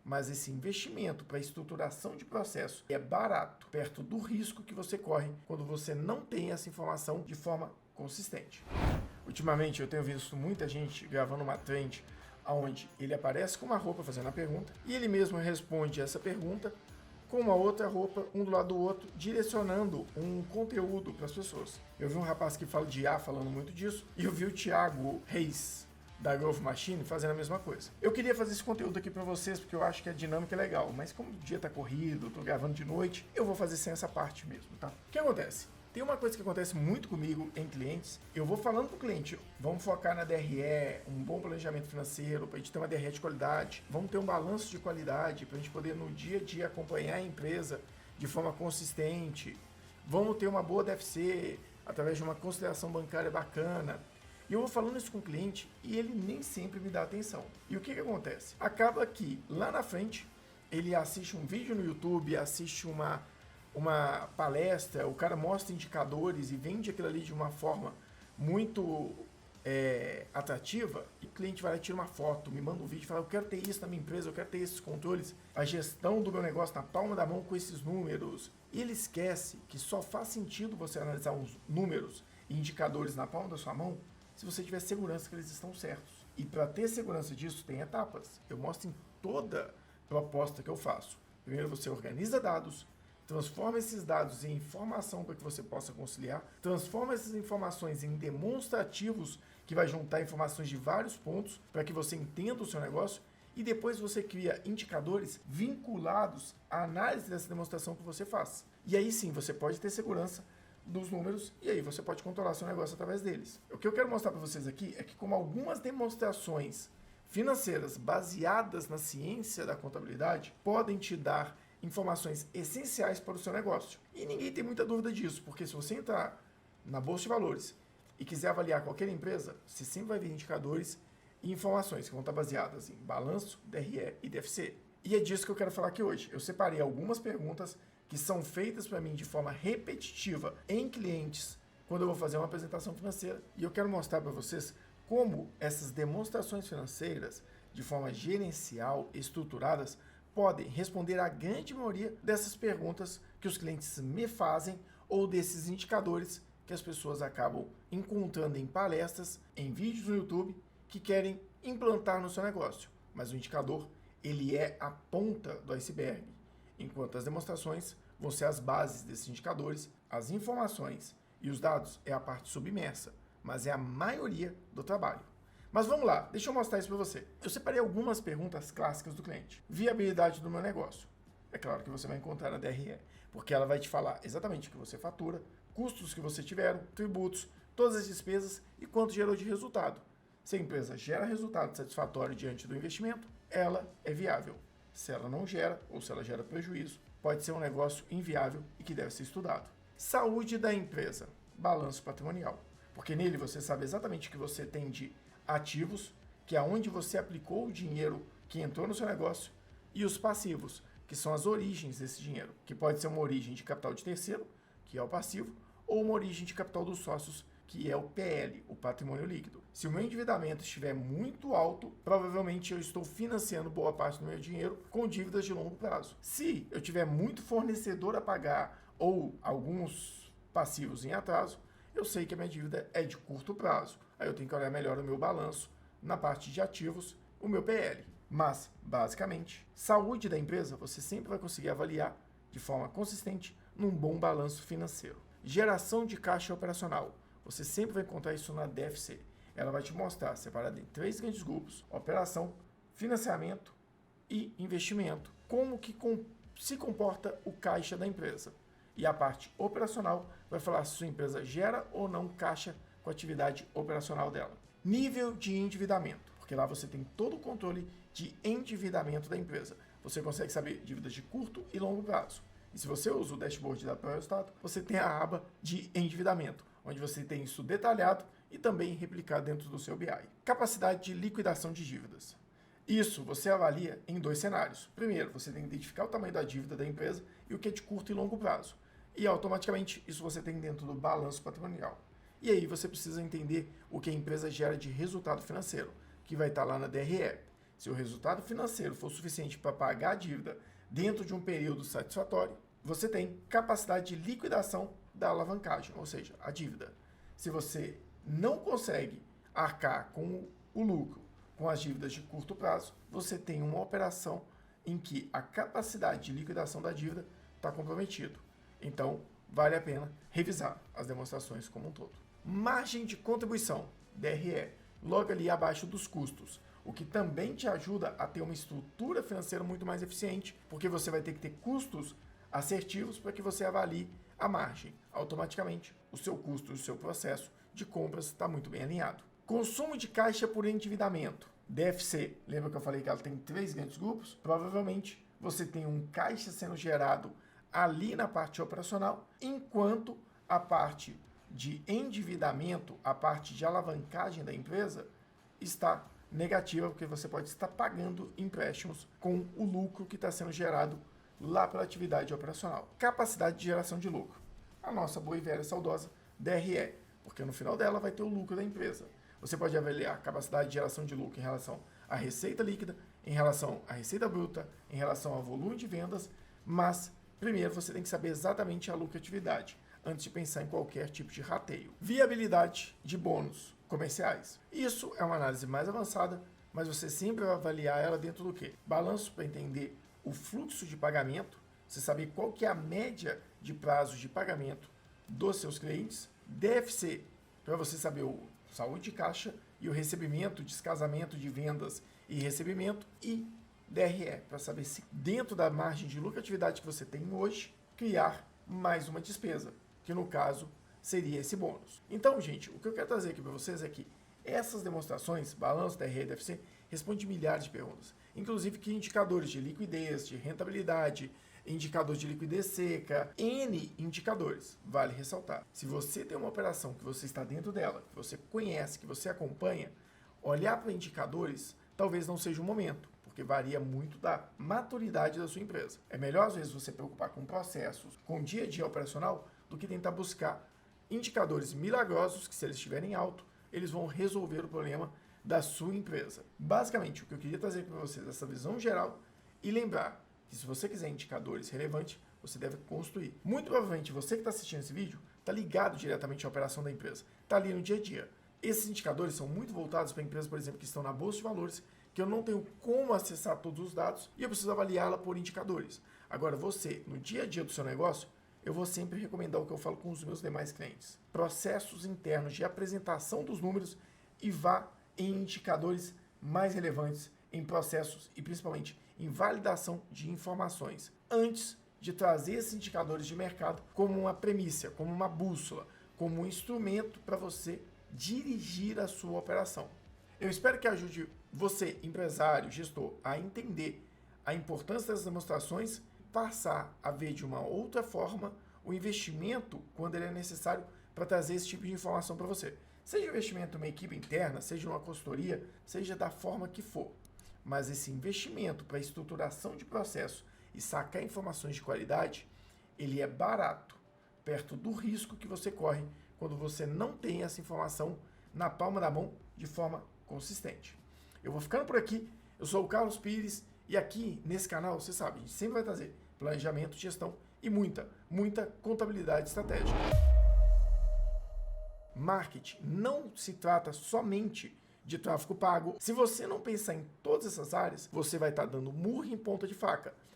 mas esse investimento para estruturação de processo é barato, perto do risco que você corre quando você não tem essa informação de forma consistente. Ultimamente eu tenho visto muita gente gravando uma trend onde ele aparece com uma roupa fazendo a pergunta e ele mesmo responde essa pergunta com uma outra roupa, um do lado do outro, direcionando um conteúdo para as pessoas. Eu vi um rapaz que fala de IA falando muito disso, e eu vi o Thiago Reis, da Growth Machine, fazendo a mesma coisa. Eu queria fazer esse conteúdo aqui para vocês, porque eu acho que a dinâmica é legal, mas como o dia tá corrido, tô gravando de noite, eu vou fazer sem essa parte mesmo, tá? O que acontece? Tem uma coisa que acontece muito comigo em clientes, eu vou falando pro cliente, vamos focar na DRE, um bom planejamento financeiro, para a gente ter uma DRE de qualidade, vamos ter um balanço de qualidade, para a gente poder no dia a dia acompanhar a empresa de forma consistente, vamos ter uma boa DFC, através de uma consideração bancária bacana. E eu vou falando isso com o cliente e ele nem sempre me dá atenção. E o que acontece? Acaba que lá na frente, ele assiste um vídeo no YouTube, assiste uma palestra, o cara mostra indicadores e vende aquilo ali de uma forma muito atrativa, e o cliente vai lá e tira uma foto, me manda um vídeo e fala, eu quero ter isso na minha empresa, eu quero ter esses controles, a gestão do meu negócio na palma da mão com esses números. E ele esquece que só faz sentido você analisar os números e indicadores na palma da sua mão se você tiver segurança que eles estão certos. E para ter segurança disso, tem etapas. Eu mostro em toda proposta que eu faço. Primeiro você organiza dados, transforma esses dados em informação para que você possa conciliar, transforma essas informações em demonstrativos que vai juntar informações de vários pontos para que você entenda o seu negócio e depois você cria indicadores vinculados à análise dessa demonstração que você faz. E aí sim, você pode ter segurança dos números e aí você pode controlar seu negócio através deles. O que eu quero mostrar para vocês aqui é que como algumas demonstrações financeiras baseadas na ciência da contabilidade podem te dar informações essenciais para o seu negócio. E ninguém tem muita dúvida disso, porque se você entrar na Bolsa de Valores e quiser avaliar qualquer empresa, você sempre vai ver indicadores e informações que vão estar baseadas em balanço, DRE e DFC. E é disso que eu quero falar aqui hoje. Eu separei algumas perguntas que são feitas para mim de forma repetitiva em clientes quando eu vou fazer uma apresentação financeira, e eu quero mostrar para vocês como essas demonstrações financeiras, de forma gerencial, estruturadas, podem responder à grande maioria dessas perguntas que os clientes me fazem ou desses indicadores que as pessoas acabam encontrando em palestras, em vídeos no YouTube, que querem implantar no seu negócio. Mas o indicador, ele é a ponta do iceberg, enquanto as demonstrações vão ser as bases desses indicadores, as informações e os dados é a parte submersa, mas é a maioria do trabalho. Mas vamos lá, deixa eu mostrar isso para você. Eu separei algumas perguntas clássicas do cliente. Viabilidade do meu negócio. É claro que você vai encontrar na DRE, porque ela vai te falar exatamente o que você fatura, custos que você tiveram, tributos, todas as despesas e quanto gerou de resultado. Se a empresa gera resultado satisfatório diante do investimento, ela é viável. Se ela não gera, ou se ela gera prejuízo, pode ser um negócio inviável e que deve ser estudado. Saúde da empresa. Balanço patrimonial. Porque nele você sabe exatamente o que você tem de ativos, que é onde você aplicou o dinheiro que entrou no seu negócio, e os passivos, que são as origens desse dinheiro, que pode ser uma origem de capital de terceiro, que é o passivo, ou uma origem de capital dos sócios, que é o PL, o patrimônio líquido. Se o meu endividamento estiver muito alto, provavelmente eu estou financiando boa parte do meu dinheiro com dívidas de longo prazo. Se eu tiver muito fornecedor a pagar ou alguns passivos em atraso, eu sei que a minha dívida é de curto prazo. Aí eu tenho que olhar melhor o meu balanço, na parte de ativos, o meu PL. Mas, basicamente, saúde da empresa você sempre vai conseguir avaliar de forma consistente num bom balanço financeiro. Geração de caixa operacional. Você sempre vai encontrar isso na DFC. Ela vai te mostrar, separado em 3 grandes grupos, operação, financiamento e investimento, como que se comporta o caixa da empresa. E a parte operacional vai falar se sua empresa gera ou não caixa com a atividade operacional dela. Nível de endividamento, porque lá você tem todo o controle de endividamento da empresa. Você consegue saber dívidas de curto e longo prazo. E se você usa o dashboard da ProEustato, você tem a aba de endividamento, onde você tem isso detalhado e também replicado dentro do seu BI. Capacidade de liquidação de dívidas. Isso você avalia em 2 cenários. Primeiro, você tem que identificar o tamanho da dívida da empresa e o que é de curto e longo prazo. E automaticamente isso você tem dentro do balanço patrimonial. E aí você precisa entender o que a empresa gera de resultado financeiro, que vai estar lá na DRE. Se o resultado financeiro for suficiente para pagar a dívida dentro de um período satisfatório, você tem capacidade de liquidação da alavancagem, ou seja, a dívida. Se você não consegue arcar com o lucro, com as dívidas de curto prazo, você tem uma operação em que a capacidade de liquidação da dívida está comprometido. Então, vale a pena revisar as demonstrações como um todo. Margem de contribuição, DRE, logo ali abaixo dos custos, o que também te ajuda a ter uma estrutura financeira muito mais eficiente, porque você vai ter que ter custos assertivos para que você avalie a margem. Automaticamente, o seu custo e o seu processo de compras está muito bem alinhado. Consumo de caixa por endividamento, DFC. Lembra que eu falei que ela tem 3 grandes grupos? Provavelmente você tem um caixa sendo gerado ali na parte operacional, enquanto a parte de endividamento, a parte de alavancagem da empresa, está negativa, porque você pode estar pagando empréstimos com o lucro que está sendo gerado lá pela atividade operacional. Capacidade de geração de lucro. A nossa boa e velha saudosa DRE, porque no final dela vai ter o lucro da empresa. Você pode avaliar a capacidade de geração de lucro em relação à receita líquida, em relação à receita bruta, em relação ao volume de vendas, mas primeiro você tem que saber exatamente a lucratividade antes de pensar em qualquer tipo de rateio. Viabilidade de bônus comerciais. Isso é uma análise mais avançada, mas você sempre vai avaliar ela dentro do quê? Balanço para entender o fluxo de pagamento, você saber qual que é a média de prazos de pagamento dos seus clientes, DFC, para você saber o saúde de caixa e o recebimento, descasamento de vendas e recebimento, e DRE, para saber se dentro da margem de lucratividade que você tem hoje, criar mais uma despesa, que no caso seria esse bônus. Então, gente, o que eu quero trazer aqui para vocês é que essas demonstrações, balanço, DRE e DFC, respondem milhares de perguntas. Inclusive que indicadores de liquidez, de rentabilidade, indicador de liquidez seca, N indicadores. Vale ressaltar. Se você tem uma operação que você está dentro dela, que você conhece, que você acompanha, olhar para indicadores talvez não seja o momento, porque varia muito da maturidade da sua empresa. É melhor, às vezes, você preocupar com processos, com o dia a dia operacional, do que tentar buscar indicadores milagrosos que, se eles estiverem alto, eles vão resolver o problema da sua empresa. Basicamente, o que eu queria trazer para vocês é essa visão geral e lembrar que se você quiser indicadores relevantes, você deve construir. Muito provavelmente você que está assistindo esse vídeo está ligado diretamente à operação da empresa, está ali no dia a dia. Esses indicadores são muito voltados para empresas, por exemplo, que estão na Bolsa de Valores, que eu não tenho como acessar todos os dados e eu preciso avaliá-la por indicadores. Agora, você, no dia a dia do seu negócio, eu vou sempre recomendar o que eu falo com os meus demais clientes. Processos internos de apresentação dos números e vá em indicadores mais relevantes, em processos e principalmente em validação de informações, antes de trazer esses indicadores de mercado como uma premissa, como uma bússola, como um instrumento para você dirigir a sua operação. Eu espero que ajude você, empresário, gestor, a entender a importância das demonstrações, passar a ver de uma outra forma o investimento quando ele é necessário para trazer esse tipo de informação para você. Seja investimento em uma equipe interna, seja uma consultoria, seja da forma que for. Mas esse investimento para estruturação de processo e sacar informações de qualidade, ele é barato, perto do risco que você corre quando você não tem essa informação na palma da mão de forma consistente. Eu vou ficando por aqui, eu sou o Carlos Pires e aqui nesse canal, você sabe, a gente sempre vai trazer planejamento, gestão e muita contabilidade estratégica. Marketing não se trata somente de tráfego pago. Se você não pensar em todas essas áreas, você vai estar dando murro em ponta de faca.